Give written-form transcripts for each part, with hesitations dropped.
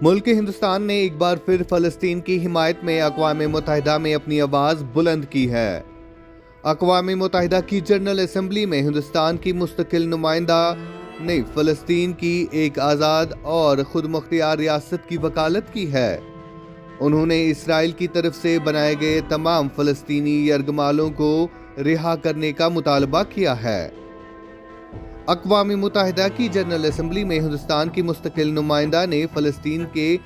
ملک ہندوستان نے ایک بار پھر فلسطین کی حمایت میں اقوام متحدہ میں اپنی آواز بلند کی ہے۔ اقوام متحدہ کی جنرل اسمبلی میں ہندوستان کی مستقل نمائندہ نے فلسطین کی ایک آزاد اور خود مختار ریاست کی وکالت کی ہے۔ انہوں نے اسرائیل کی طرف سے بنائے گئے تمام فلسطینی یرغمالوں کو رہا کرنے کا مطالبہ کیا ہے۔ اقوام متحدہ کی جنرل اسمبلی میں ہندوستان کی مستقل نمائندہ نے فلسطین کے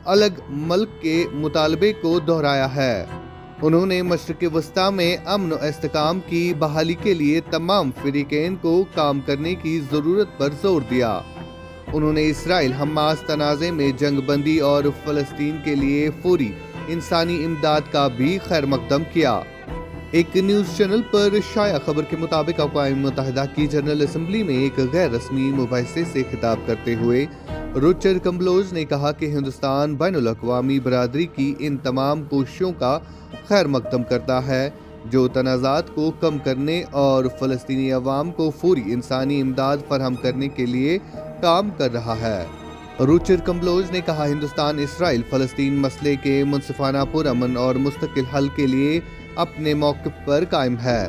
الگ ملک کے مطالبے کو دہرایا ہے۔ انہوں نے مشرق وسطیٰ میں امن و استحکام کی بحالی کے لیے تمام فریقین کو کام کرنے کی ضرورت پر زور دیا۔ انہوں نے اسرائیل حماس تنازع میں جنگ بندی اور فلسطین کے لیے فوری انسانی امداد کا بھی خیر مقدم کیا۔ ایک نیوز چینل پر شائع خبر کے مطابق اقوام متحدہ کی جنرل اسمبلی میں ایک غیر رسمی مباحثے سے خطاب کرتے ہوئے رچرڈ کمبلوز نے کہا کہ ہندوستان بین الاقوامی برادری کی ان تمام کوششوں کا خیر مقدم کرتا ہے جو تنازعات کو کم کرنے اور فلسطینی عوام کو فوری انسانی امداد فراہم کرنے کے لیے کام کر رہا ہے۔ رچرڈ کمبلوز نے کہا ہندوستان اسرائیل فلسطین مسئلے کے منصفانہ پرامن اور مستقل حل کے لیے اپنے موقف پر قائم ہے۔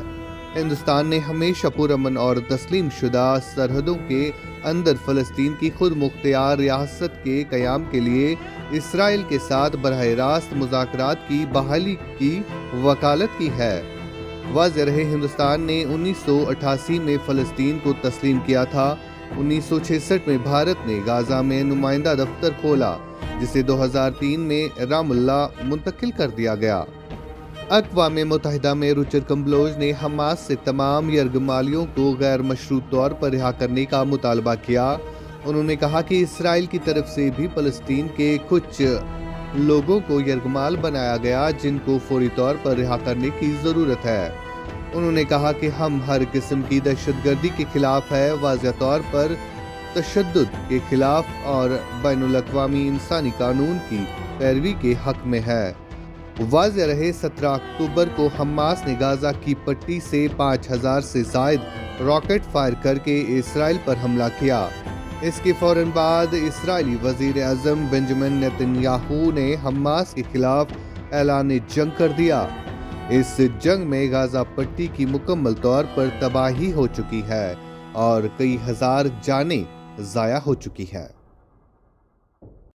ہندوستان نے ہمیشہ پرامن اور تسلیم شدہ سرحدوں کے اندر فلسطین کی خود مختار ریاست کے قیام کے لیے اسرائیل کے ساتھ براہ راست مذاکرات کی بحالی کی وکالت کی ہے۔ واضح رہے ہندوستان نے 1988 میں فلسطین کو تسلیم کیا تھا۔ 1966 میں بھارت نے غزہ میں نمائندہ دفتر کھولا جسے 2003 میں رام اللہ منتقل کر دیا گیا۔ اقوام متحدہ میں رچرڈ کمبلوز نے حماس سے تمام یرغمالیوں کو غیر مشروط طور پر رہا کرنے کا مطالبہ کیا۔ انہوں نے کہا کہ اسرائیل کی طرف سے بھی فلسطین کے کچھ لوگوں کو یرغمال بنایا گیا جن کو فوری طور پر رہا کرنے کی ضرورت ہے۔ انہوں نے کہا کہ ہم ہر قسم کی دہشت گردی کے خلاف ہے، واضح طور پر تشدد کے خلاف اور بین الاقوامی انسانی قانون کی پیروی کے حق میں ہے۔ واضح رہے 17 اکتوبر کو حماس نے غزہ کی پٹی سے 5000 سے زائد راکٹ فائر کر کے اسرائیل پر حملہ کیا۔ اس کے فوراً بعد اسرائیلی وزیر اعظم بنجمن نیتن یاہو نے حماس کے خلاف اعلان جنگ کر دیا۔ اس جنگ میں غزہ پٹی کی مکمل طور پر تباہی ہو چکی ہے اور کئی ہزار جانیں ضائع ہو چکی ہیں۔